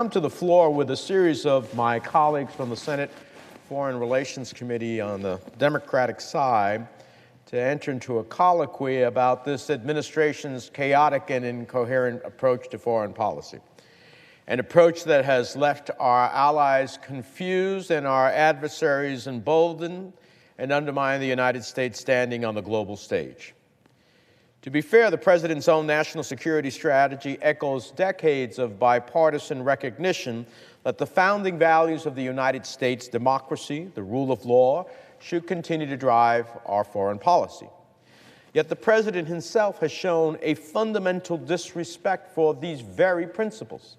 Come to the floor with a series of my colleagues from the Senate Foreign Relations Committee on the Democratic side to enter into a colloquy about this administration's chaotic and incoherent approach to foreign policy. An approach that has left our allies confused and our adversaries emboldened and undermined the United States standing on the global stage. To be fair, the President's own national security strategy echoes decades of bipartisan recognition that the founding values of the United States, democracy, the rule of law, should continue to drive our foreign policy. Yet the President himself has shown a fundamental disrespect for these very principles,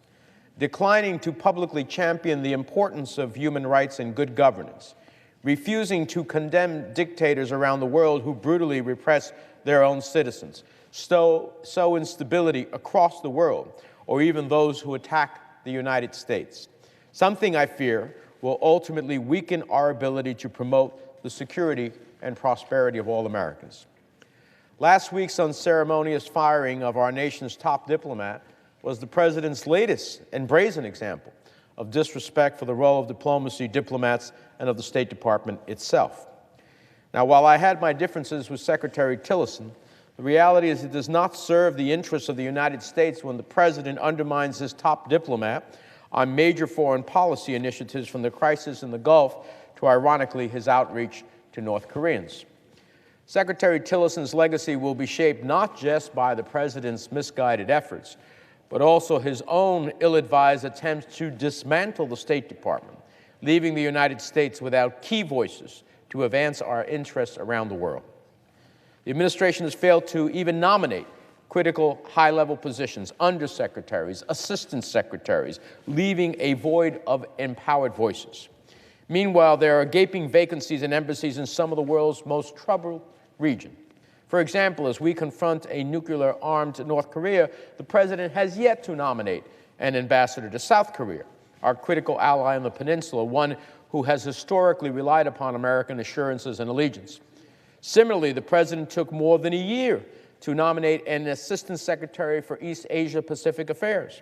declining to publicly champion the importance of human rights and good governance, refusing to condemn dictators around the world who brutally repress their own citizens, sow instability across the world, or even those who attack the United States. Something, I fear, will ultimately weaken our ability to promote the security and prosperity of all Americans. Last week's unceremonious firing of our nation's top diplomat was the President's latest and brazen example of disrespect for the role of diplomacy, diplomats, and of the State Department itself. Now, while I had my differences with Secretary Tillerson, the reality is it does not serve the interests of the United States when the President undermines his top diplomat on major foreign policy initiatives, from the crisis in the Gulf to, ironically, his outreach to North Koreans. Secretary Tillerson's legacy will be shaped not just by the President's misguided efforts, but also his own ill-advised attempts to dismantle the State Department, leaving the United States without key voices to advance our interests around the world. The administration has failed to even nominate critical high-level positions, undersecretaries, assistant secretaries, leaving a void of empowered voices. Meanwhile, there are gaping vacancies in embassies in some of the world's most troubled regions. For example, as we confront a nuclear-armed North Korea, the President has yet to nominate an ambassador to South Korea, our critical ally on the peninsula, one who has historically relied upon American assurances and allegiance. Similarly, the President took more than a year to nominate an Assistant Secretary for East Asia-Pacific Affairs.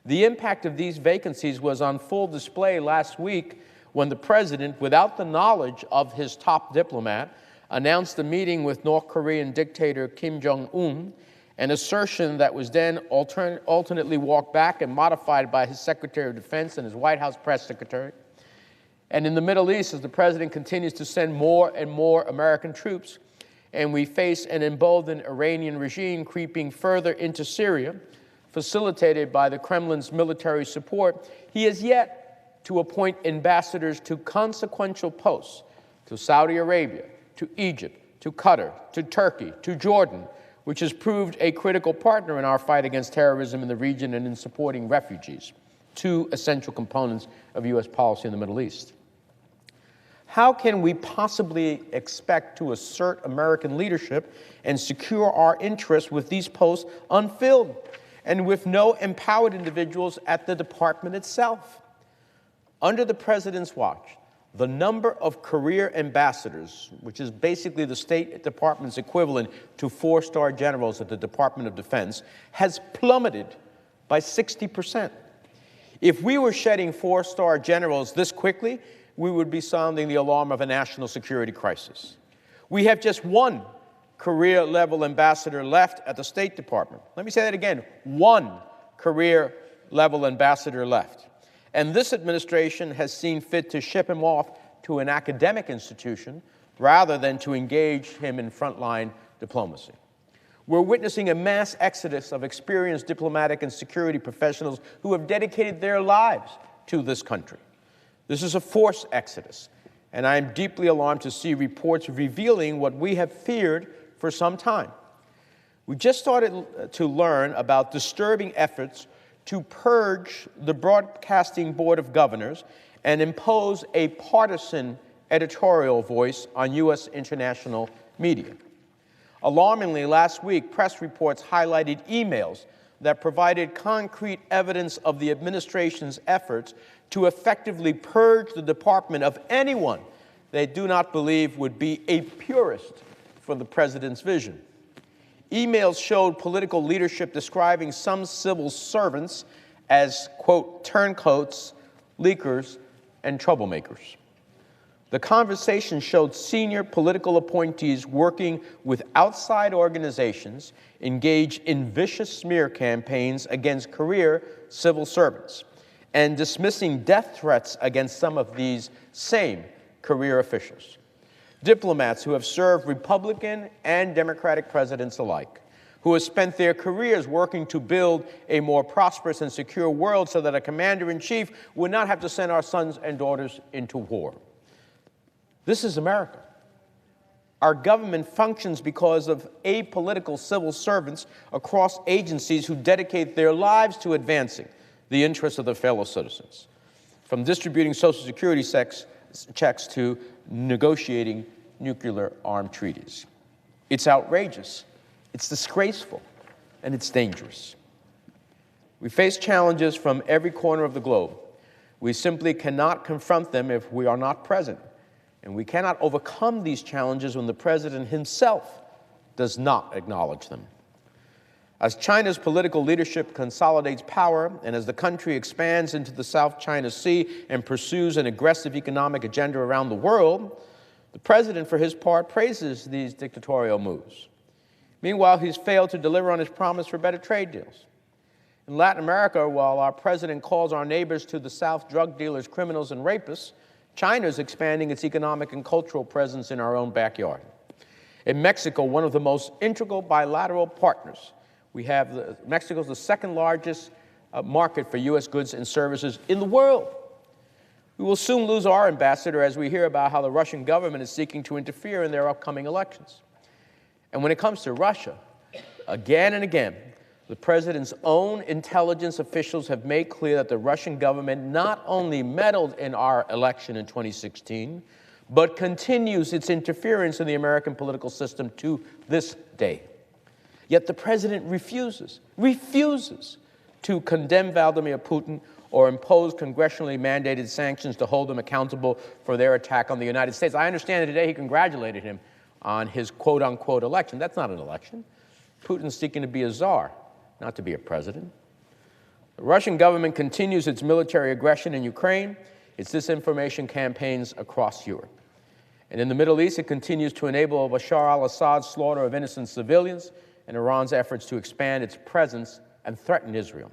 The impact of these vacancies was on full display last week when the President, without the knowledge of his top diplomat, announced a meeting with North Korean dictator Kim Jong-un, an assertion that was then alternately walked back and modified by his Secretary of Defense and his White House press secretary. And in the Middle East, as the President continues to send more and more American troops, and we face an emboldened Iranian regime creeping further into Syria, facilitated by the Kremlin's military support, he has yet to appoint ambassadors to consequential posts to Saudi Arabia, to Egypt, to Qatar, to Turkey, to Jordan, which has proved a critical partner in our fight against terrorism in the region and in supporting refugees, two essential components of U.S. policy in the Middle East. How can we possibly expect to assert American leadership and secure our interests with these posts unfilled and with no empowered individuals at the department itself? Under the President's watch, the number of career ambassadors, which is basically the State Department's equivalent to four-star generals at the Department of Defense, has plummeted by 60%. If we were shedding four-star generals this quickly, we would be sounding the alarm of a national security crisis. We have just one career-level ambassador left at the State Department. Let me say that again, one career-level ambassador left. And this administration has seen fit to ship him off to an academic institution rather than to engage him in frontline diplomacy. We're witnessing a mass exodus of experienced diplomatic and security professionals who have dedicated their lives to this country. This is a forced exodus, and I am deeply alarmed to see reports revealing what we have feared for some time. We just started to learn about disturbing efforts to purge the Broadcasting Board of Governors and impose a partisan editorial voice on U.S. international media. Alarmingly, last week, press reports highlighted emails that provided concrete evidence of the administration's efforts to effectively purge the department of anyone they do not believe would be a purist for the President's vision. Emails showed political leadership describing some civil servants as, quote, turncoats, leakers, and troublemakers. The conversation showed senior political appointees working with outside organizations engage in vicious smear campaigns against career civil servants and dismissing death threats against some of these same career officials. Diplomats who have served Republican and Democratic presidents alike, who have spent their careers working to build a more prosperous and secure world so that a commander-in-chief would not have to send our sons and daughters into war. This is America. Our government functions because of apolitical civil servants across agencies who dedicate their lives to advancing the interests of their fellow citizens, from distributing Social Security checks to negotiating nuclear armed treaties. It's outrageous, it's disgraceful, and it's dangerous. We face challenges from every corner of the globe. We simply cannot confront them if we are not present. And we cannot overcome these challenges when the president himself does not acknowledge them. As China's political leadership consolidates power and as the country expands into the South China Sea and pursues an aggressive economic agenda around the world, the president, for his part, praises these dictatorial moves. Meanwhile, he's failed to deliver on his promise for better trade deals. In Latin America, while our president calls our neighbors to the South drug dealers, criminals, and rapists, China is expanding its economic and cultural presence in our own backyard. In Mexico, one of the most integral bilateral partners, Mexico is the second largest market for U.S. goods and services in the world. We will soon lose our ambassador as we hear about how the Russian government is seeking to interfere in their upcoming elections. And when it comes to Russia, again and again, the president's own intelligence officials have made clear that the Russian government not only meddled in our election in 2016, but continues its interference in the American political system to this day. Yet the president refuses to condemn Vladimir Putin or impose congressionally mandated sanctions to hold him accountable for their attack on the United States. I understand that today he congratulated him on his quote-unquote election. That's not an election. Putin's seeking to be a czar, not to be a president. The Russian government continues its military aggression in Ukraine, its disinformation campaigns across Europe. And in the Middle East, it continues to enable Bashar al-Assad's slaughter of innocent civilians and Iran's efforts to expand its presence and threaten Israel.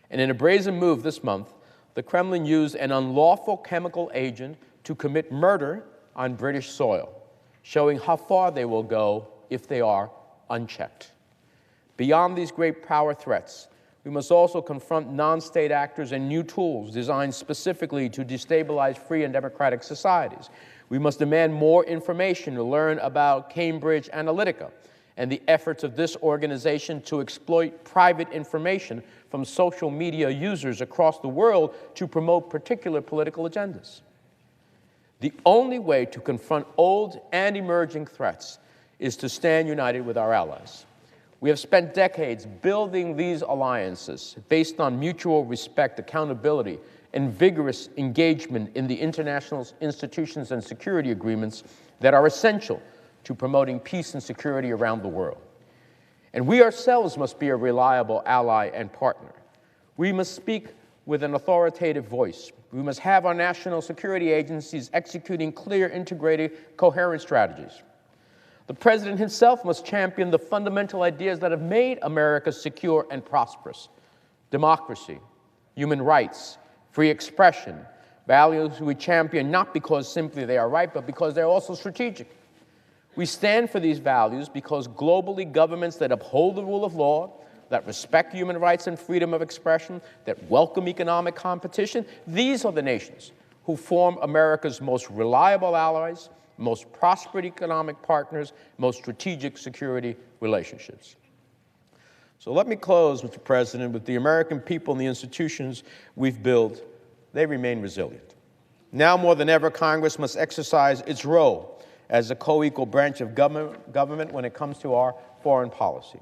And in a brazen move this month, the Kremlin used an unlawful chemical agent to commit murder on British soil, showing how far they will go if they are unchecked. Beyond these great power threats, we must also confront non-state actors and new tools designed specifically to destabilize free and democratic societies. We must demand more information to learn about Cambridge Analytica and the efforts of this organization to exploit private information from social media users across the world to promote particular political agendas. The only way to confront old and emerging threats is to stand united with our allies. We have spent decades building these alliances based on mutual respect, accountability, and vigorous engagement in the international institutions and security agreements that are essential to promoting peace and security around the world. And we ourselves must be a reliable ally and partner. We must speak with an authoritative voice. We must have our national security agencies executing clear, integrated, coherent strategies. The president himself must champion the fundamental ideas that have made America secure and prosperous: democracy, human rights, free expression, values we champion not because simply they are right, but because they're also strategic. We stand for these values because globally governments that uphold the rule of law, that respect human rights and freedom of expression, that welcome economic competition, these are the nations who form America's most reliable allies, most prosperous economic partners, most strategic security relationships. So let me close, Mr. President, with the American people and the institutions we've built. They remain resilient. Now more than ever, Congress must exercise its role as a co-equal branch of government when it comes to our foreign policy.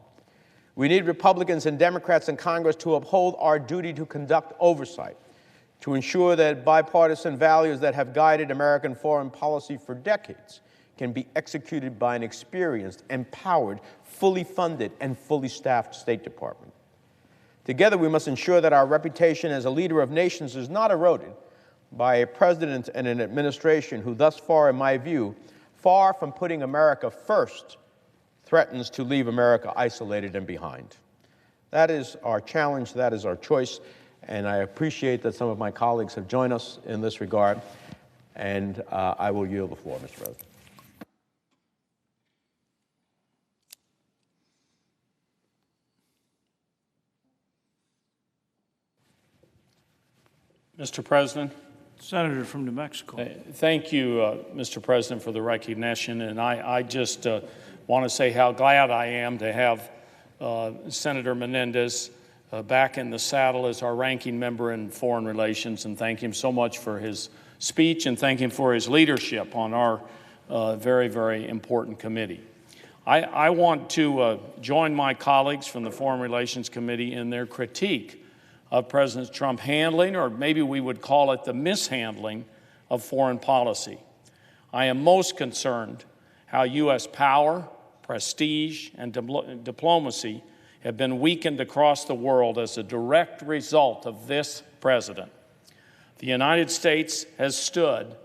We need Republicans and Democrats in Congress to uphold our duty to conduct oversight, to ensure that bipartisan values that have guided American foreign policy for decades can be executed by an experienced, empowered, fully funded, and fully staffed State Department. Together, we must ensure that our reputation as a leader of nations is not eroded by a president and an administration who thus far, in my view, far from putting America first, threatens to leave America isolated and behind. That is our challenge, that is our choice, and I appreciate that some of my colleagues have joined us in this regard, and I will yield the floor, Mr. President. Mr. President. Senator from New Mexico. Thank you, Mr. President, for the recognition. And I just want to say how glad I am to have Senator Menendez back in the saddle as our ranking member in Foreign Relations, and thank him so much for his speech and thank him for his leadership on our very, very important committee. I want to join my colleagues from the Foreign Relations Committee in their critique of President Trump's handling, or maybe we would call it the mishandling, of foreign policy. I am most concerned how U.S. power, prestige, and diplomacy have been weakened across the world as a direct result of this president. The United States has stood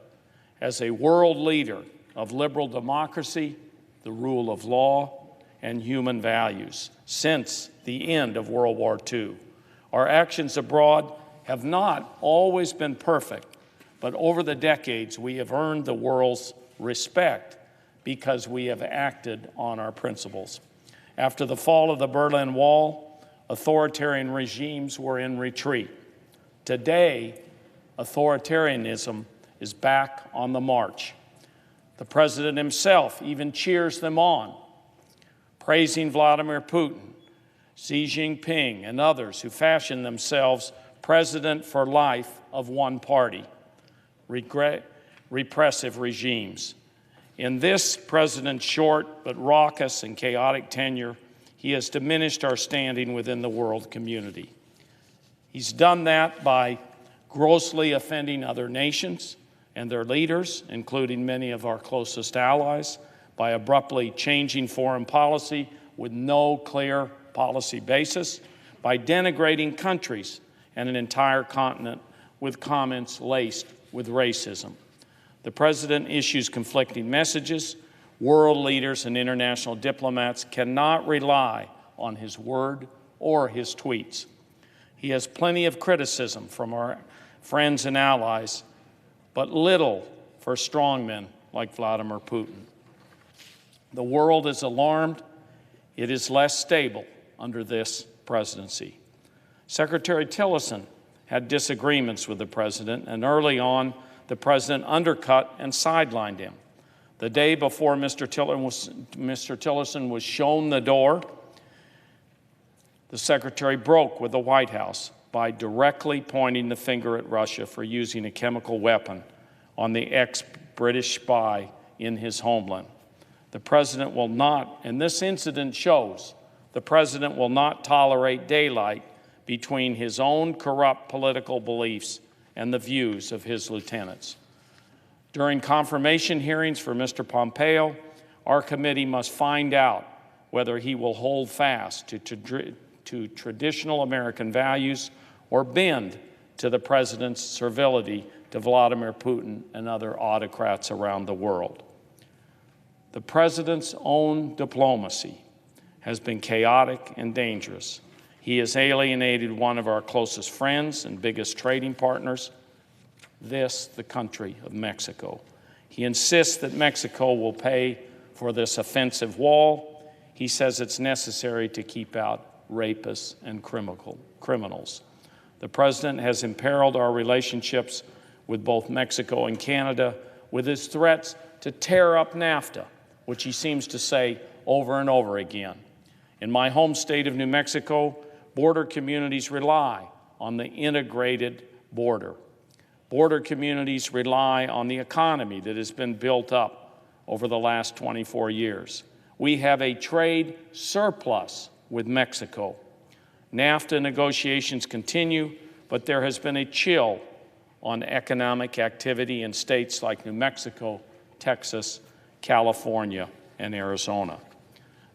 as a world leader of liberal democracy, the rule of law, and human values since the end of World War II. Our actions abroad have not always been perfect, but over the decades we have earned the world's respect because we have acted on our principles. After the fall of the Berlin Wall, authoritarian regimes were in retreat. Today, authoritarianism is back on the march. The president himself even cheers them on, praising Vladimir Putin, Xi Jinping, and others who fashioned themselves president for life of one party, repressive regimes. In this president's short but raucous and chaotic tenure, he has diminished our standing within the world community. He's done that by grossly offending other nations and their leaders, including many of our closest allies, by abruptly changing foreign policy with no clear policy basis, by denigrating countries and an entire continent with comments laced with racism. The president issues conflicting messages. World leaders and international diplomats cannot rely on his word or his tweets. He has plenty of criticism from our friends and allies, but little for strongmen like Vladimir Putin. The world is alarmed. It is less stable under this presidency. Secretary Tillerson had disagreements with the president, and early on, the president undercut and sidelined him. The day before Mr. Tillerson was shown the door, the secretary broke with the White House by directly pointing the finger at Russia for using a chemical weapon on the ex-British spy in his homeland. The president will not, and this incident shows, the president will not tolerate daylight between his own corrupt political beliefs and the views of his lieutenants. During confirmation hearings for Mr. Pompeo, our committee must find out whether he will hold fast to traditional American values or bend to the president's servility to Vladimir Putin and other autocrats around the world. The president's own diplomacy has been chaotic and dangerous. He has alienated one of our closest friends and biggest trading partners, the country of Mexico. He insists that Mexico will pay for this offensive wall. He says it's necessary to keep out rapists and criminals. The president has imperiled our relationships with both Mexico and Canada with his threats to tear up NAFTA, which he seems to say over and over again. In my home state of New Mexico, border communities rely on the integrated border. Border communities rely on the economy that has been built up over the last 24 years. We have a trade surplus with Mexico. NAFTA negotiations continue, but there has been a chill on economic activity in states like New Mexico, Texas, California, and Arizona.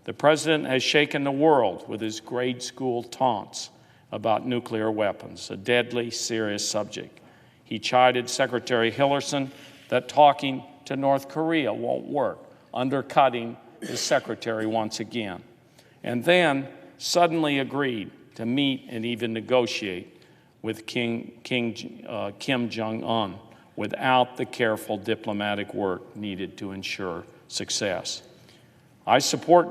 The president has shaken the world with his grade school taunts about nuclear weapons, a deadly, serious subject. He chided Secretary Hillerson that talking to North Korea won't work, undercutting his secretary once again, and then suddenly agreed to meet and even negotiate with Kim Jong-un without the careful diplomatic work needed to ensure success. I support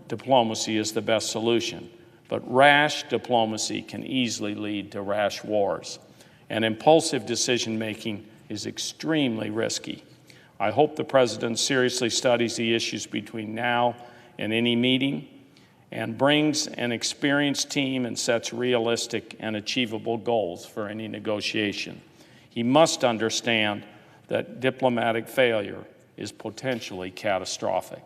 diplomacy as the best solution, but rash diplomacy can easily lead to rash wars, and impulsive decision-making is extremely risky. I hope the President seriously studies the issues between now and any meeting and brings an experienced team and sets realistic and achievable goals for any negotiation. He must understand that diplomatic failure is potentially catastrophic.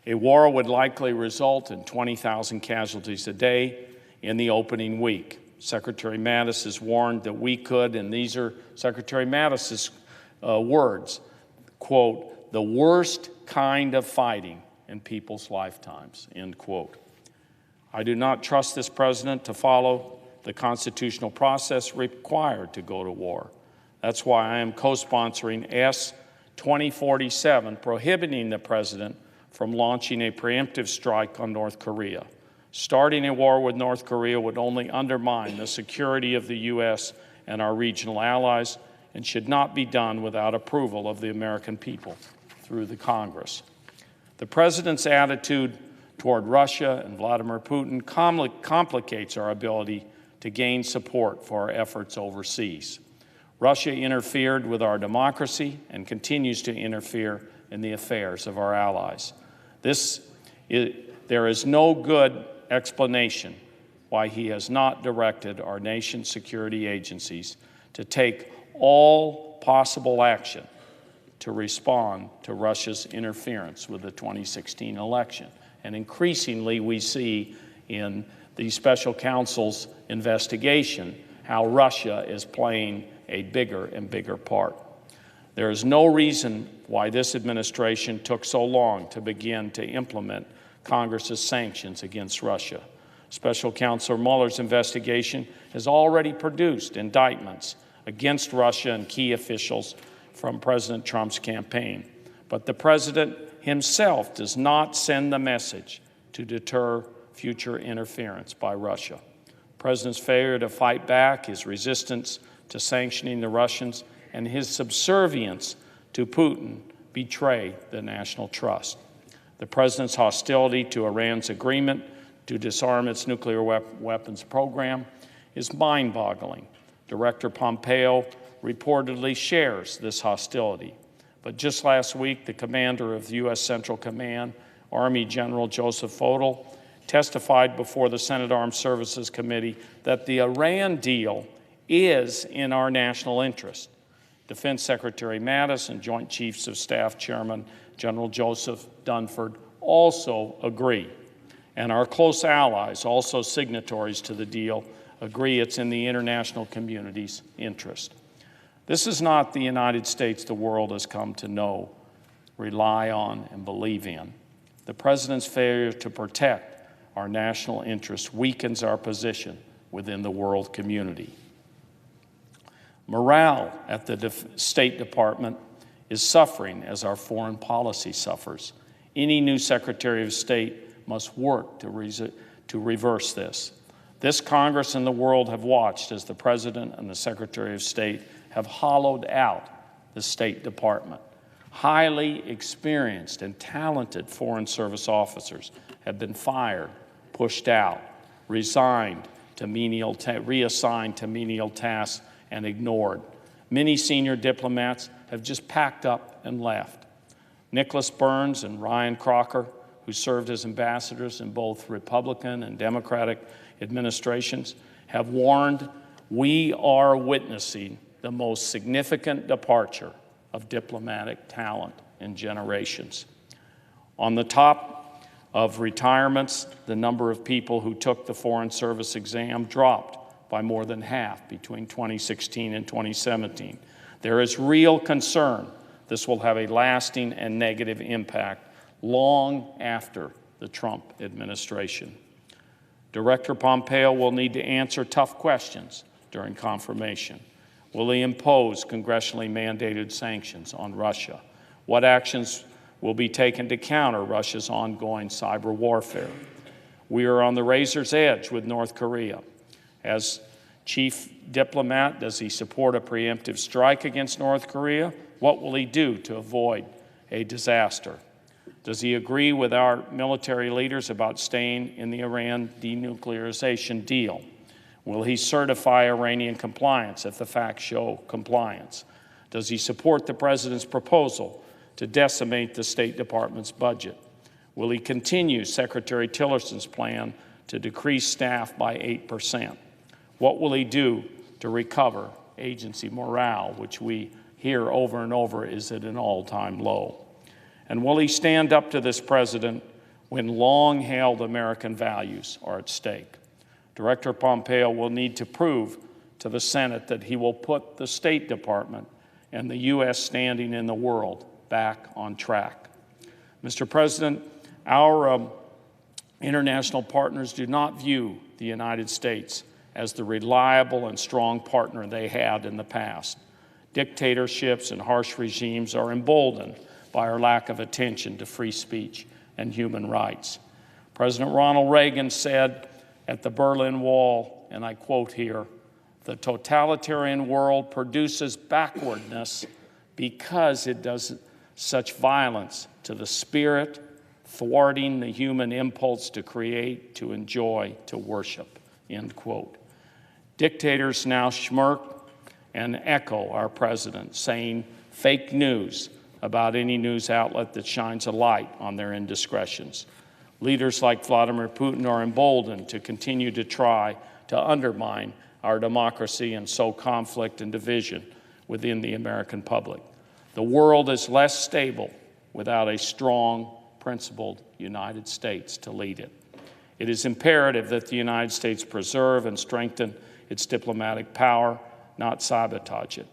A war would likely result in 20,000 casualties a day in the opening week. Secretary Mattis has warned that we could, and these are Secretary Mattis's words, quote, "the worst kind of fighting in people's lifetimes," end quote. I do not trust this president to follow the constitutional process required to go to war. That's why I am co-sponsoring S. 2047, prohibiting the president from launching a preemptive strike on North Korea. Starting a war with North Korea would only undermine the security of the U.S. and our regional allies and should not be done without approval of the American people through the Congress. The president's attitude toward Russia and Vladimir Putin complicates our ability to gain support for our efforts overseas. Russia interfered with our democracy and continues to interfere in the affairs of our allies. There is no good explanation why he has not directed our nation's security agencies to take all possible action to respond to Russia's interference with the 2016 election. And increasingly, we see in the special counsel's investigation how Russia is playing a bigger and bigger part. There is no reason why this administration took so long to begin to implement Congress's sanctions against Russia. Special Counsel Mueller's investigation has already produced indictments against Russia and key officials from President Trump's campaign. But the president himself does not send the message to deter future interference by Russia. The president's failure to fight back, his resistance to sanctioning the Russians, and his subservience to Putin betray the national trust. The president's hostility to Iran's agreement to disarm its nuclear weapons program is mind-boggling. Director Pompeo reportedly shares this hostility. But just last week, the commander of the U.S. Central Command, Army General Joseph Votel, testified before the Senate Armed Services Committee that the Iran deal is in our national interest. Defense Secretary Mattis and Joint Chiefs of Staff Chairman General Joseph Dunford also agree. And our close allies, also signatories to the deal, agree it's in the international community's interest. This is not the United States the world has come to know, rely on, and believe in. The president's failure to protect our national interests weakens our position within the world community. Morale at the State Department is suffering as our foreign policy suffers. Any new Secretary of State must work to reverse this. This Congress and the world have watched as the President and the Secretary of State have hollowed out the State Department. Highly experienced and talented Foreign Service officers have been fired, pushed out, reassigned to menial tasks, and ignored. Many senior diplomats have just packed up and left. Nicholas Burns and Ryan Crocker, who served as ambassadors in both Republican and Democratic administrations, have warned we are witnessing the most significant departure of diplomatic talent in generations. On the top of retirements, the number of people who took the Foreign Service exam dropped by more than half between 2016 and 2017. There is real concern this will have a lasting and negative impact long after the Trump administration. Director Pompeo will need to answer tough questions during confirmation. Will he impose congressionally mandated sanctions on Russia? What actions will be taken to counter Russia's ongoing cyber warfare? We are on the razor's edge with North Korea. As chief diplomat, does he support a preemptive strike against North Korea? What will he do to avoid a disaster? Does he agree with our military leaders about staying in the Iran denuclearization deal? Will he certify Iranian compliance if the facts show compliance? Does he support the president's proposal to decimate the State Department's budget? Will he continue Secretary Tillerson's plan to decrease staff by 8%? What will he do to recover agency morale, which we hear over and over is at an all-time low? And will he stand up to this president when long-held American values are at stake? Director Pompeo will need to prove to the Senate that he will put the State Department and the U.S. standing in the world back on track. Mr. President, our international partners do not view the United States as the reliable and strong partner they had in the past. Dictatorships and harsh regimes are emboldened by our lack of attention to free speech and human rights. President Ronald Reagan said at the Berlin Wall, and I quote here, "The totalitarian world produces backwardness because it does such violence to the spirit, thwarting the human impulse to create, to enjoy, to worship," end quote. Dictators now smirk and echo our president, saying fake news about any news outlet that shines a light on their indiscretions. Leaders like Vladimir Putin are emboldened to continue to try to undermine our democracy and sow conflict and division within the American public. The world is less stable without a strong, principled United States to lead it. It is imperative that the United States preserve and strengthen its diplomatic power, not sabotage it.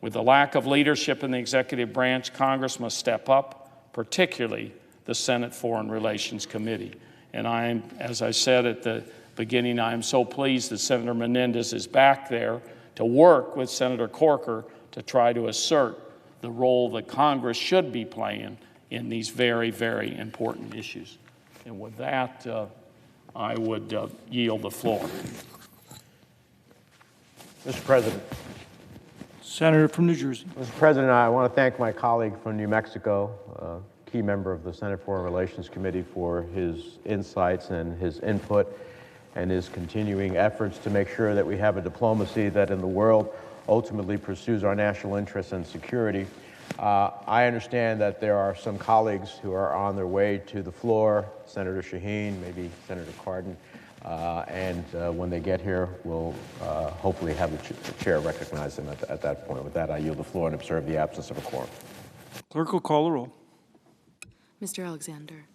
With the lack of leadership in the executive branch, Congress must step up, particularly the Senate Foreign Relations Committee. And I am, as I said at the beginning, I am so pleased that Senator Menendez is back there to work with Senator Corker to try to assert the role that Congress should be playing in these very, very important issues. And with that, I would yield the floor. Mr. President. Senator from New Jersey. Mr. President, I want to thank my colleague from New Mexico, a key member of the Senate Foreign Relations Committee, for his insights and his input and his continuing efforts to make sure that we have a diplomacy that in the world ultimately pursues our national interests and security. I understand that there are some colleagues who are on their way to the floor, Senator Shaheen, maybe Senator Cardin, and when they get here, we'll hopefully have the chair recognize them at that point. With that, I yield the floor and observe the absence of a quorum. Clerk will call the roll. Mr. Alexander.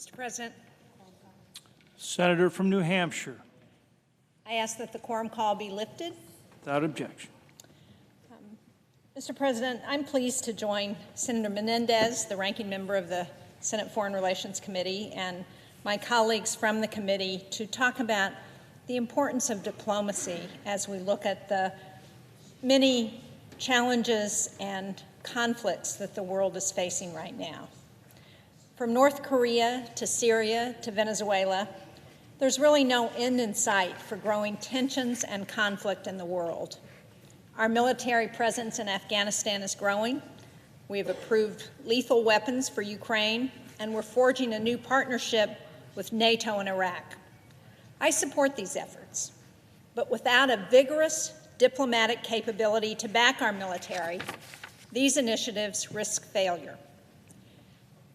Mr. President, Senator from New Hampshire, I ask that the quorum call be lifted. without objection. Mr. President, I'm pleased to join Senator Menendez, the ranking member of the Senate Foreign Relations Committee, and my colleagues from the committee to talk about the importance of diplomacy as we look at the many challenges and conflicts that the world is facing right now. From North Korea to Syria to Venezuela, there's really no end in sight for growing tensions and conflict in the world. Our military presence in Afghanistan is growing. We have approved lethal weapons for Ukraine, and we're forging a new partnership with NATO in Iraq. I support these efforts, but without a vigorous diplomatic capability to back our military, these initiatives risk failure.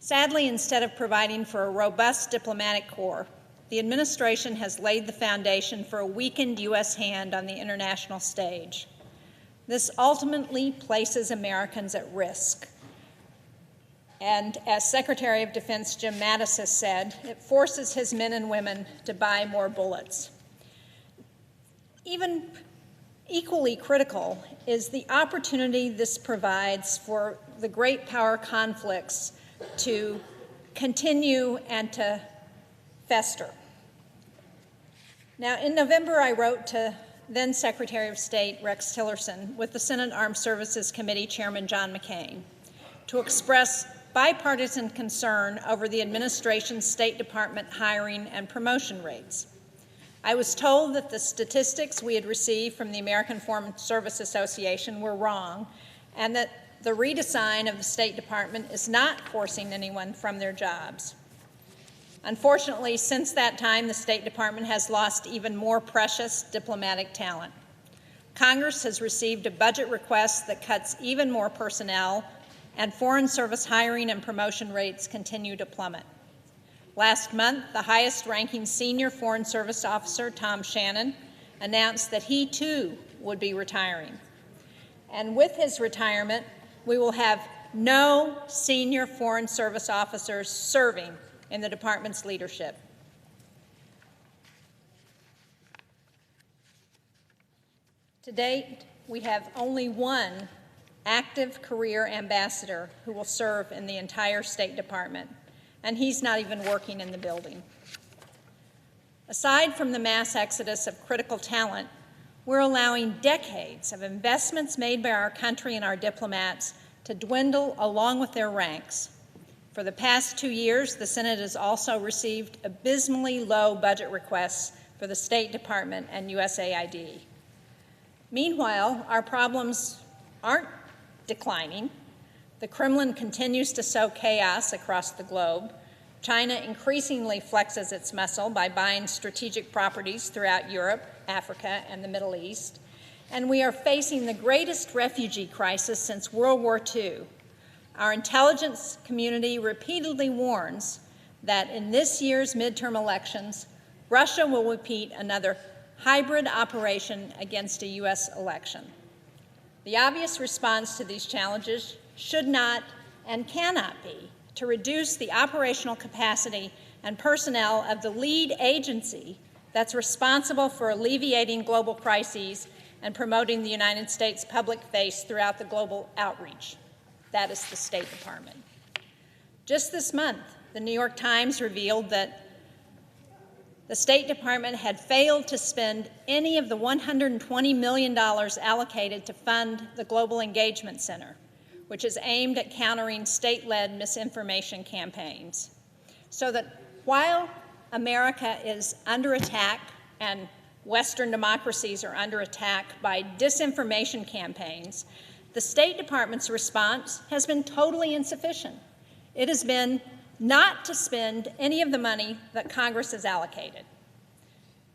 Sadly, instead of providing for a robust diplomatic corps, the administration has laid the foundation for a weakened U.S. hand on the international stage. This ultimately places Americans at risk. And as Secretary of Defense Jim Mattis has said, it forces his men and women to buy more bullets. Even equally critical is the opportunity this provides for the great power conflicts to continue and to fester. Now, in November, I wrote to then Secretary of State Rex Tillerson with the Senate Armed Services Committee Chairman John McCain to express bipartisan concern over the administration's State Department hiring and promotion rates. I was told that the statistics we had received from the American Foreign Service Association were wrong, and that the redesign of the State Department is not forcing anyone from their jobs. Unfortunately, since that time, the State Department has lost even more precious diplomatic talent. Congress has received a budget request that cuts even more personnel, and Foreign Service hiring and promotion rates continue to plummet. Last month, the highest-ranking senior Foreign Service officer, Tom Shannon, announced that he, too, would be retiring. And with his retirement, we will have no senior Foreign Service officers serving in the department's leadership. To date, we have only one active career ambassador who will serve in the entire State Department, and he's not even working in the building. Aside from the mass exodus of critical talent, we're allowing decades of investments made by our country and our diplomats to dwindle along with their ranks. For the past 2 years, the Senate has also received abysmally low budget requests for the State Department and USAID. Meanwhile, our problems aren't declining. The Kremlin continues to sow chaos across the globe. China increasingly flexes its muscle by buying strategic properties throughout Europe, Africa, and the Middle East. And we are facing the greatest refugee crisis since World War II. Our intelligence community repeatedly warns that in this year's midterm elections, Russia will repeat another hybrid operation against a U.S. election. The obvious response to these challenges should not and cannot be to reduce the operational capacity and personnel of the lead agency that's responsible for alleviating global crises and promoting the United States public face throughout the global outreach. That is the State Department. Just this month, the New York Times revealed that the State Department had failed to spend any of the $120 million allocated to fund the Global Engagement Center, which is aimed at countering state-led misinformation campaigns. So that while America is under attack and Western democracies are under attack by disinformation campaigns, the State Department's response has been totally insufficient. It has been not to spend any of the money that Congress has allocated.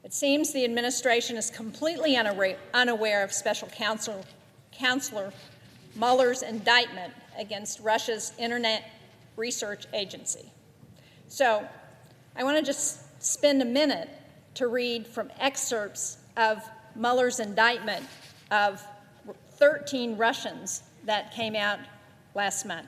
It seems the administration is completely unaware of Special Counselor Mueller's indictment against Russia's Internet Research Agency. So I want to just spend a minute to read from excerpts of Mueller's indictment of 13 Russians that came out last month.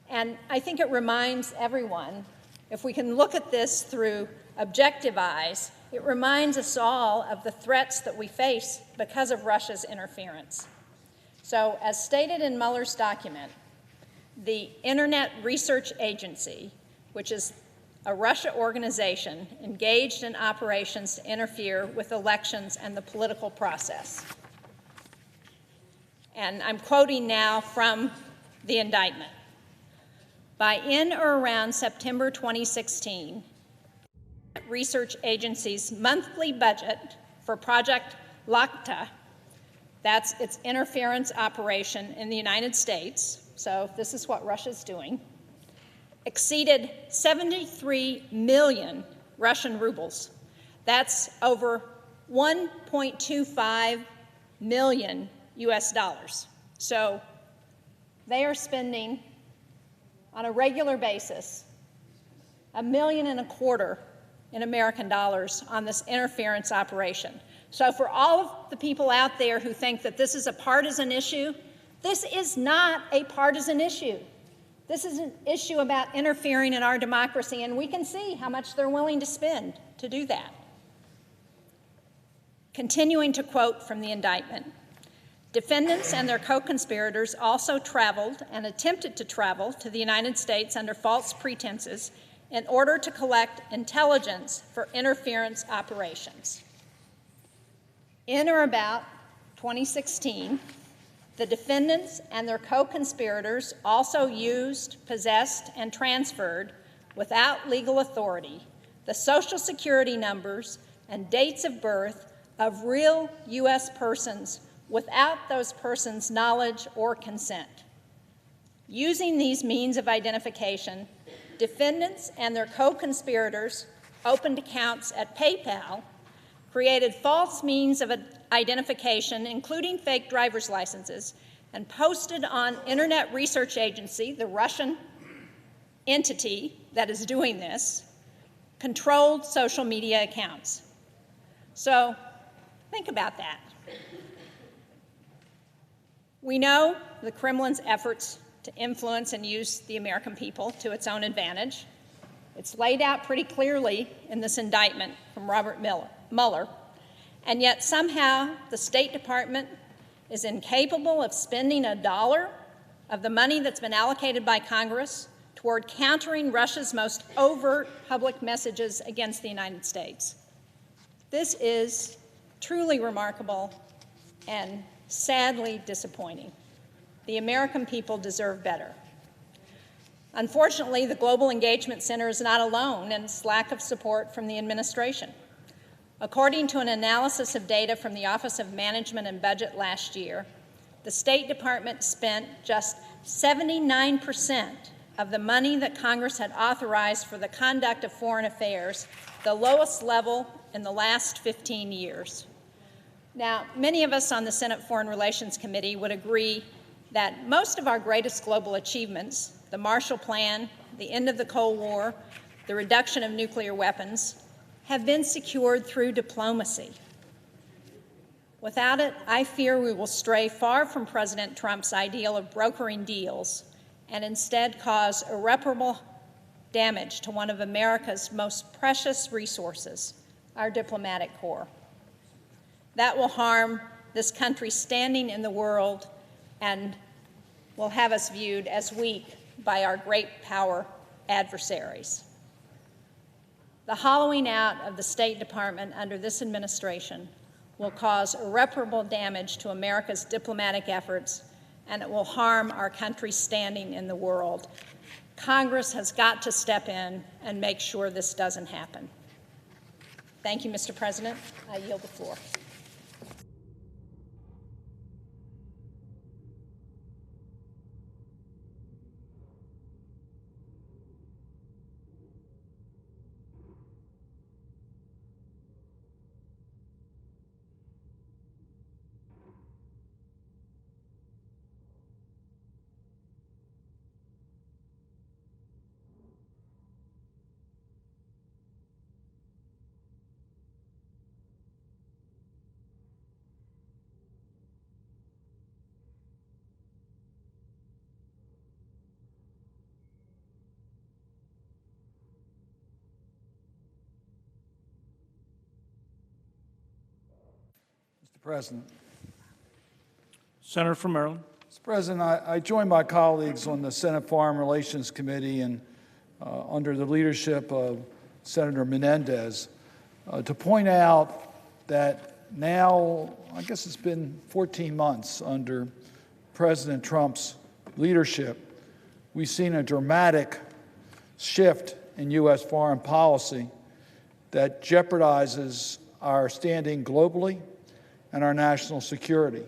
And I think it reminds everyone If we can look at this through objective eyes, it reminds us all of the threats that we face because of Russia's interference. So, as stated in Mueller's document, the Internet Research Agency, which is a Russia organization engaged in operations to interfere with elections and the political process. And I'm quoting now from the indictment. By in or around September 2016, Research Agency's monthly budget for Project Lakta, that's its interference operation in the United States, so this is what Russia's doing, exceeded 73 million Russian rubles. That's over 1.25 million US dollars. So they are spending on a regular basis $1.25 million in American dollars on this interference operation. So for all of the people out there who think that this is a partisan issue, this is not a partisan issue. This is an issue about interfering in our democracy, and we can see how much they're willing to spend to do that. Continuing to quote from the indictment, defendants and their co-conspirators also traveled and attempted to travel to the United States under false pretenses in order to collect intelligence for interference operations. In or about 2016, the defendants and their co-conspirators also used, possessed, and transferred, without legal authority, the Social Security numbers and dates of birth of real U.S. persons without those persons' knowledge or consent. Using these means of identification, defendants and their co-conspirators opened accounts at PayPal, created false means of identification, including fake driver's licenses, and posted on Internet Research Agency, the Russian entity that is doing this, controlled social media accounts. So think about that. We know the Kremlin's efforts to influence and use the American people to its own advantage. It's laid out pretty clearly in this indictment from Robert Mueller, and yet somehow the State Department is incapable of spending $1 of the money that's been allocated by Congress toward countering Russia's most overt public messages against the United States. This is truly remarkable and sadly disappointing. The American people deserve better. Unfortunately, the Global Engagement Center is not alone in its lack of support from the administration. According to an analysis of data from the Office of Management and Budget last year, the State Department spent just 79% of the money that Congress had authorized for the conduct of foreign affairs, the lowest level in the last 15 years. Now, many of us on the Senate Foreign Relations Committee would agree that most of our greatest global achievements, the Marshall Plan, the end of the Cold War, the reduction of nuclear weapons, have been secured through diplomacy. Without it, I fear we will stray far from President Trump's ideal of brokering deals and instead cause irreparable damage to one of America's most precious resources, our diplomatic corps. That will harm this country's standing in the world and will have us viewed as weak by our great power adversaries. The hollowing out of the State Department under this administration will cause irreparable damage to America's diplomatic efforts, and it will harm our country's standing in the world. Congress has got to step in and make sure this doesn't happen. Thank you, Mr. President. I yield the floor. President. Senator from Maryland. Mr. President, I join my colleagues on the Senate Foreign Relations Committee and under the leadership of Senator Menendez to point out that now, I guess it's been 14 months under President Trump's leadership, we've seen a dramatic shift in U.S. foreign policy that jeopardizes our standing globally and our national security.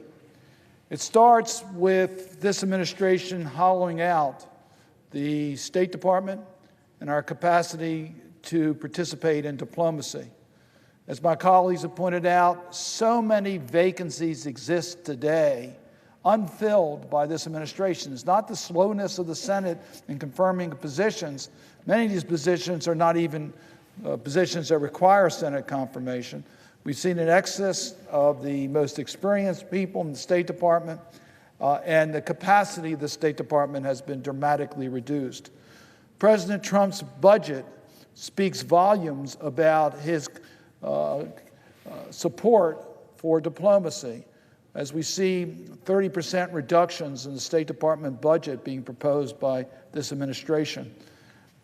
It starts with this administration hollowing out the State Department and our capacity to participate in diplomacy. As my colleagues have pointed out, so many vacancies exist today unfilled by this administration. It's not the slowness of the Senate in confirming positions. Many of these positions are not even positions that require Senate confirmation. We've seen an excess of the most experienced people in the State Department, and the capacity of the State Department has been dramatically reduced. President Trump's budget speaks volumes about his support for diplomacy, as we see 30% reductions in the State Department budget being proposed by this administration.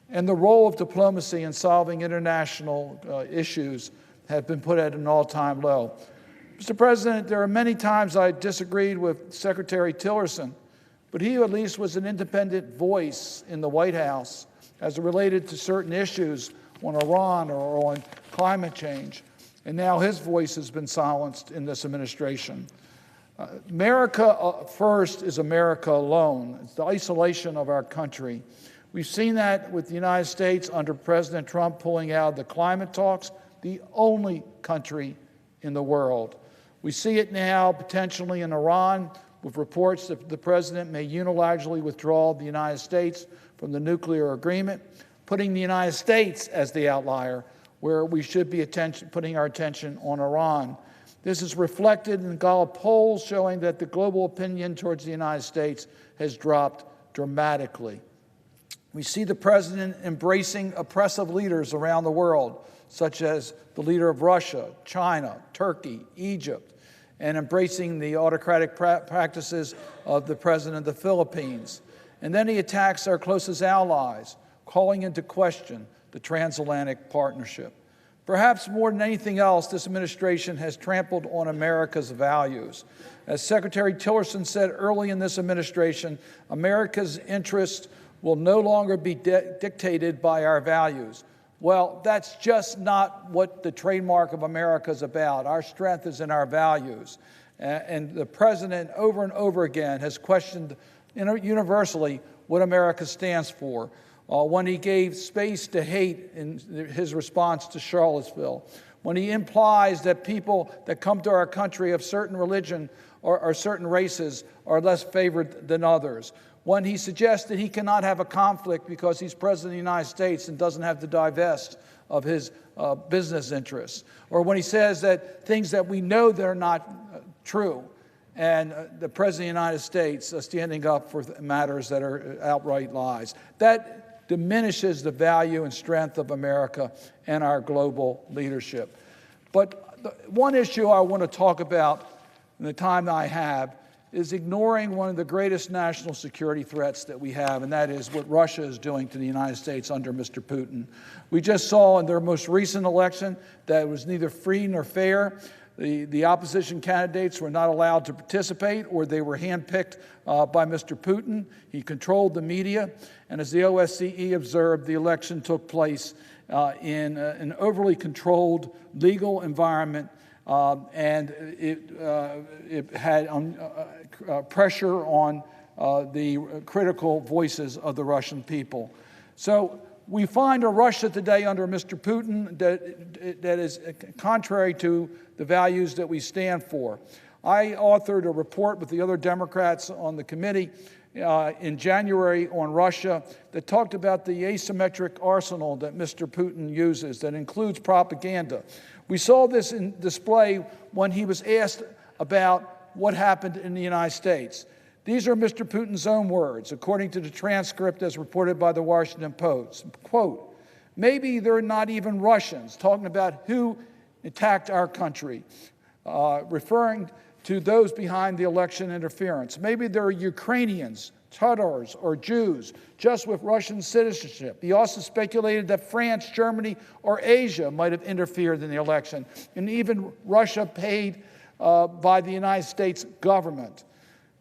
And the role of diplomacy in solving international issues have been put at an all-time low. Mr. President, there are many times I disagreed with Secretary Tillerson, but he at least was an independent voice in the White House as it related to certain issues on Iran or on climate change. And now his voice has been silenced in this administration. America first is America alone. It's the isolation of our country. We've seen that with the United States under President Trump pulling out of the climate talks, the only country in the world. We see it now potentially in Iran with reports that the president may unilaterally withdraw the United States from the nuclear agreement, putting the United States as the outlier where we should be putting our attention on Iran. This is reflected in Gallup polls showing that the global opinion towards the United States has dropped dramatically. We see the president embracing oppressive leaders around the world, such as the leader of Russia, China, Turkey, Egypt, and embracing the autocratic practices of the president of the Philippines. And then he attacks our closest allies, calling into question the transatlantic partnership. Perhaps more than anything else, this administration has trampled on America's values. As Secretary Tillerson said early in this administration, America's interests will no longer be dictated by our values. Well, that's just not what the trademark of America is about. Our strength is in our values. And the president over and over again has questioned universally what America stands for. When he gave space to hate in his response to Charlottesville, when he implies that people that come to our country of certain religion or certain races are less favored than others, when he suggests that he cannot have a conflict because he's president of the United States and doesn't have to divest of his business interests, or when he says that things that we know that are not true, and the president of the United States standing up for matters that are outright lies. That diminishes the value and strength of America and our global leadership. But one issue I want to talk about in the time I have is ignoring one of the greatest national security threats that we have, and that is what Russia is doing to the United States under Mr. Putin. We just saw in their most recent election that it was neither free nor fair. The opposition candidates were not allowed to participate, or they were handpicked by Mr. Putin. He controlled the media, and as the OSCE observed, the election took place in an overly controlled legal environment, and it had pressure on the critical voices of the Russian people. So we find a Russia today under Mr. Putin that is contrary to the values that we stand for. I authored a report with the other Democrats on the committee in January on Russia that talked about the asymmetric arsenal that Mr. Putin uses that includes propaganda. We saw this in display when he was asked about what happened in the United States. These are Mr. Putin's own words, according to the transcript as reported by the Washington Post. Quote, "Maybe they're not even Russians," talking about who attacked our country. referring to those behind the election interference. Maybe they're Ukrainians, Tatars, or Jews, just with Russian citizenship. He also speculated that France, Germany, or Asia might have interfered in the election, and even Russia paid by the United States government.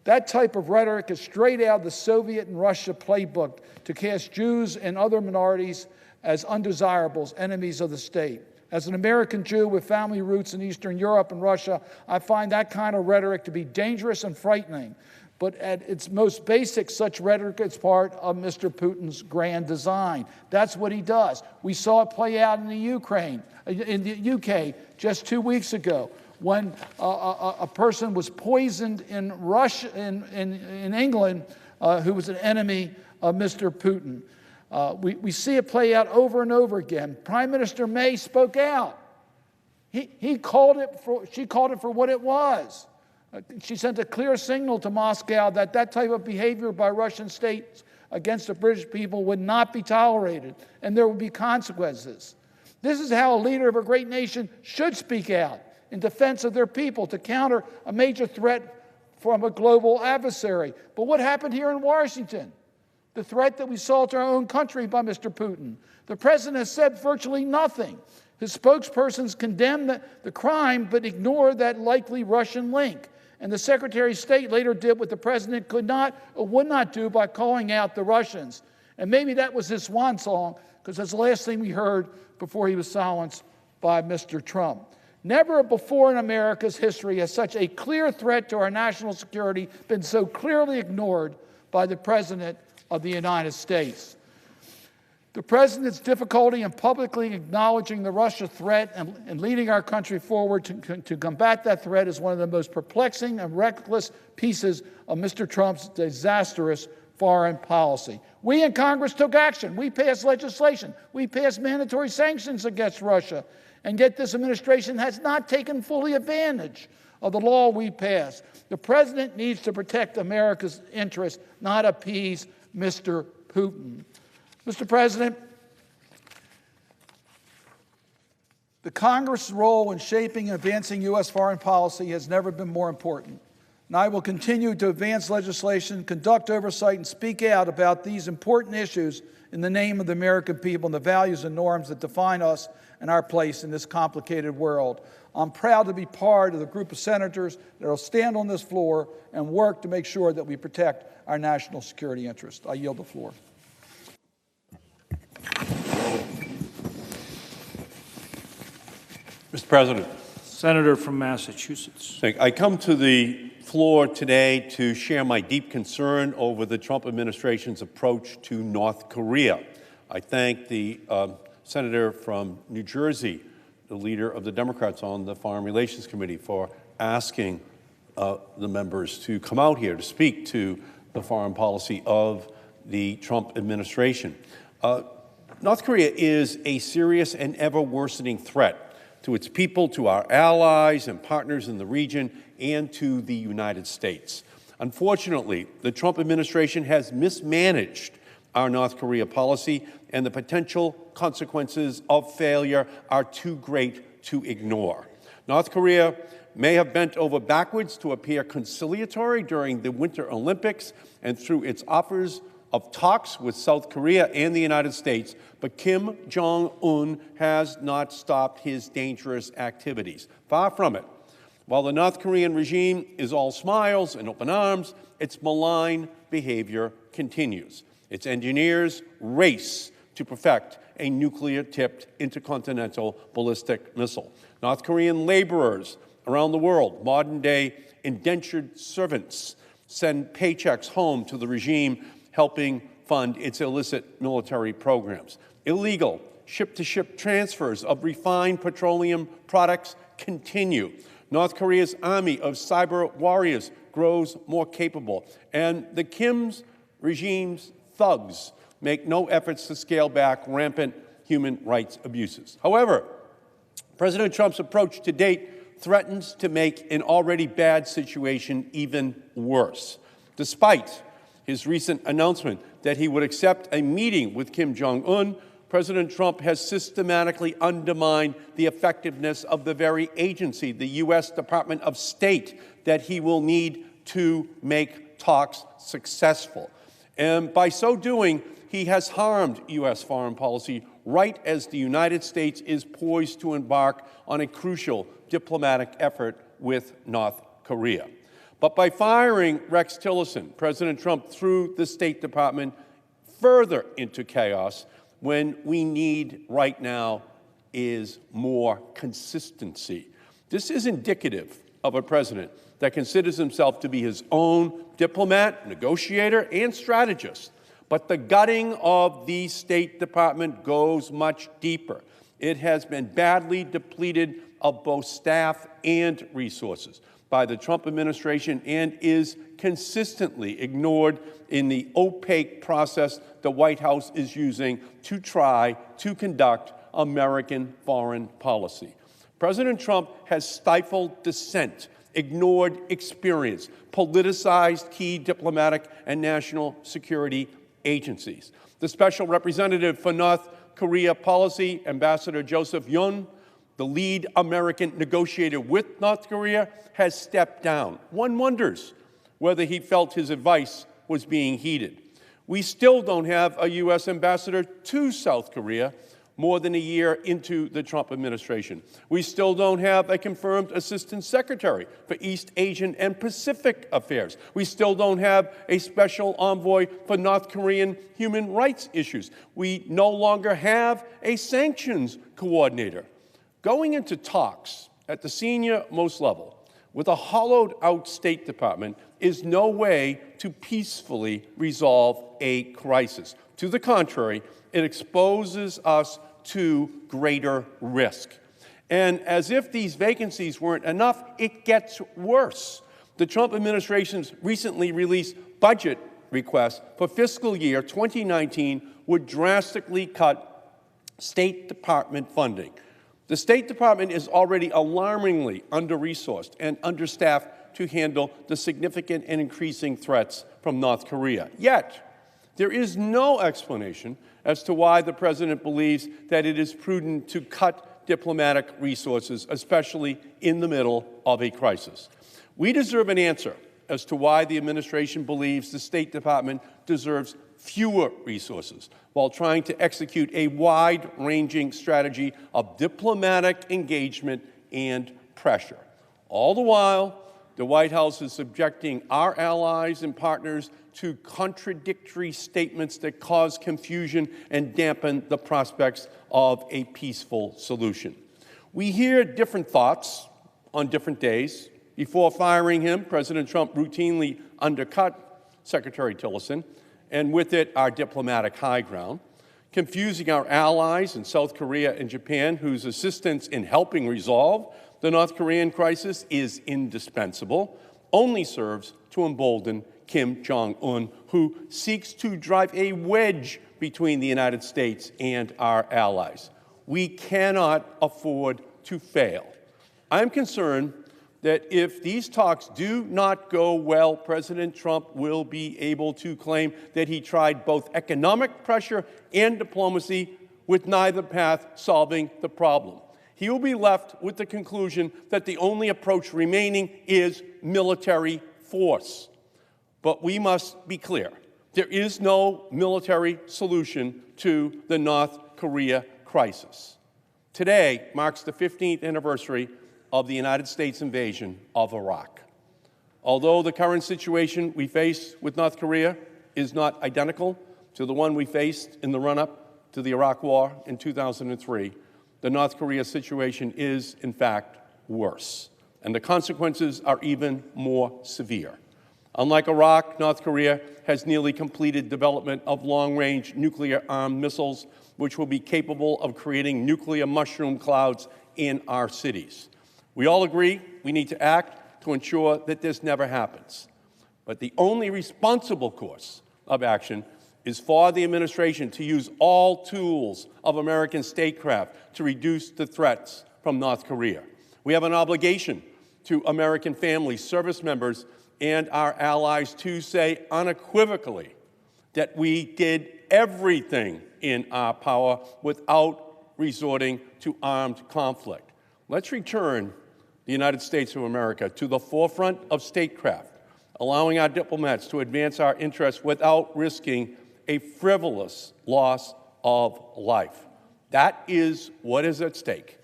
That type of rhetoric is straight out of the Soviet and Russia playbook to cast Jews and other minorities as undesirables, enemies of the state. As an American Jew with family roots in Eastern Europe and Russia, I find that kind of rhetoric to be dangerous and frightening. But at its most basic, such rhetoric is part of Mr. Putin's grand design. That's what he does. We saw it play out in the UK just 2 weeks ago, when a person was poisoned in Russia, in England, who was an enemy of Mr. Putin. We see it play out over and over again. Prime Minister May spoke out. She called it for what it was. She sent a clear signal to Moscow that that type of behavior by Russian states against the British people would not be tolerated, and there would be consequences. This is how a leader of a great nation should speak out in defense of their people to counter a major threat from a global adversary. But what happened here in Washington? The threat that we saw to our own country by Mr. Putin. The president has said virtually nothing. His spokespersons condemned the crime but ignored that likely Russian link. And the Secretary of State later did what the president could not or would not do by calling out the Russians. And maybe that was his swan song, because that's the last thing we heard before he was silenced by Mr. Trump. Never before in America's history has such a clear threat to our national security been so clearly ignored by the President of the United States. The President's difficulty in publicly acknowledging the Russia threat and leading our country forward to combat that threat is one of the most perplexing and reckless pieces of Mr. Trump's disastrous foreign policy. We in Congress took action. We passed legislation. We passed mandatory sanctions against Russia. And yet this administration has not taken fully advantage of the law we passed. The president needs to protect America's interests, not appease Mr. Putin. Mr. President, the Congress' role in shaping and advancing U.S. foreign policy has never been more important. And I will continue to advance legislation, conduct oversight, and speak out about these important issues in the name of the American people and the values and norms that define us and our place in this complicated world. I'm proud to be part of the group of senators that will stand on this floor and work to make sure that we protect our national security interests. I yield the floor. Mr. President. Senator from Massachusetts. I come to the floor today to share my deep concern over the Trump administration's approach to North Korea. I thank the senator from New Jersey, the leader of the Democrats on the Foreign Relations Committee, for asking the members to come out here to speak to the foreign policy of the Trump administration. North Korea is a serious and ever-worsening threat to its people, to our allies and partners in the region, and to the United States. Unfortunately, the Trump administration has mismanaged our North Korea policy, and the potential consequences of failure are too great to ignore. North Korea may have bent over backwards to appear conciliatory during the Winter Olympics and through its offers of talks with South Korea and the United States, but Kim Jong-un has not stopped his dangerous activities. Far from it. While the North Korean regime is all smiles and open arms, its malign behavior continues. Its engineers race to perfect a nuclear-tipped intercontinental ballistic missile. North Korean laborers around the world, modern-day indentured servants, send paychecks home to the regime, helping fund its illicit military programs. Illegal ship-to-ship transfers of refined petroleum products continue. North Korea's army of cyber warriors grows more capable, and the Kim's regime's thugs make no efforts to scale back rampant human rights abuses. However, President Trump's approach to date threatens to make an already bad situation even worse. Despite his recent announcement that he would accept a meeting with Kim Jong-un, President Trump has systematically undermined the effectiveness of the very agency, the U.S. Department of State, that he will need to make talks successful. And by so doing, he has harmed U.S. foreign policy right as the United States is poised to embark on a crucial diplomatic effort with North Korea. But by firing Rex Tillerson, President Trump threw the State Department further into chaos when we need right now is more consistency. This is indicative of a president that considers himself to be his own diplomat, negotiator, and strategist. But the gutting of the State Department goes much deeper. It has been badly depleted of both staff and resources by the Trump administration and is consistently ignored in the opaque process the White House is using to try to conduct American foreign policy. President Trump has stifled dissent, ignored experience, politicized key diplomatic and national security agencies. The Special Representative for North Korea Policy, Ambassador Joseph Yun, the lead American negotiator with North Korea, has stepped down. One wonders whether he felt his advice was being heeded. We still don't have a U.S. ambassador to South Korea more than a year into the Trump administration. We still don't have a confirmed assistant secretary for East Asian and Pacific affairs. We still don't have a special envoy for North Korean human rights issues. We no longer have a sanctions coordinator. Going into talks at the senior-most level with a hollowed-out State Department is no way to peacefully resolve a crisis. To the contrary, it exposes us to greater risk. And as if these vacancies weren't enough, it gets worse. The Trump administration's recently released budget request for fiscal year 2019 would drastically cut State Department funding. The State Department is already alarmingly under-resourced and understaffed to handle the significant and increasing threats from North Korea. Yet, there is no explanation as to why the President believes that it is prudent to cut diplomatic resources, especially in the middle of a crisis. We deserve an answer as to why the administration believes the State Department deserves fewer resources while trying to execute a wide-ranging strategy of diplomatic engagement and pressure. All the while, the White House is subjecting our allies and partners to contradictory statements that cause confusion and dampen the prospects of a peaceful solution. We hear different thoughts on different days. Before firing him, President Trump routinely undercut Secretary Tillerson, and with it, our diplomatic high ground, confusing our allies in South Korea and Japan, whose assistance in helping resolve the North Korean crisis is indispensable, only serves to embolden Kim Jong-un, who seeks to drive a wedge between the United States and our allies. We cannot afford to fail. I'm concerned that if these talks do not go well, President Trump will be able to claim that he tried both economic pressure and diplomacy, with neither path solving the problem. He will be left with the conclusion that the only approach remaining is military force. But we must be clear. There is no military solution to the North Korea crisis. Today marks the 15th anniversary of the United States invasion of Iraq. Although the current situation we face with North Korea is not identical to the one we faced in the run-up to the Iraq War in 2003, the North Korea situation is, in fact, worse, and the consequences are even more severe. Unlike Iraq, North Korea has nearly completed development of long-range nuclear-armed missiles, which will be capable of creating nuclear mushroom clouds in our cities. We all agree we need to act to ensure that this never happens. But the only responsible course of action is for the administration to use all tools of American statecraft to reduce the threats from North Korea. We have an obligation to American families, service members, and our allies to say unequivocally that we did everything in our power without resorting to armed conflict. Let's return the United States of America to the forefront of statecraft, allowing our diplomats to advance our interests without risking a frivolous loss of life. That is what is at stake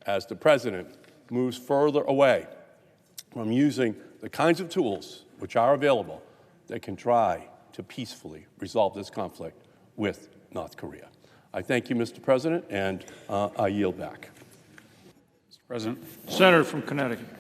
as the President moves further away from using the kinds of tools which are available that can try to peacefully resolve this conflict with North Korea. I thank you, Mr. President, and I yield back. Mr. President. Senator from Connecticut.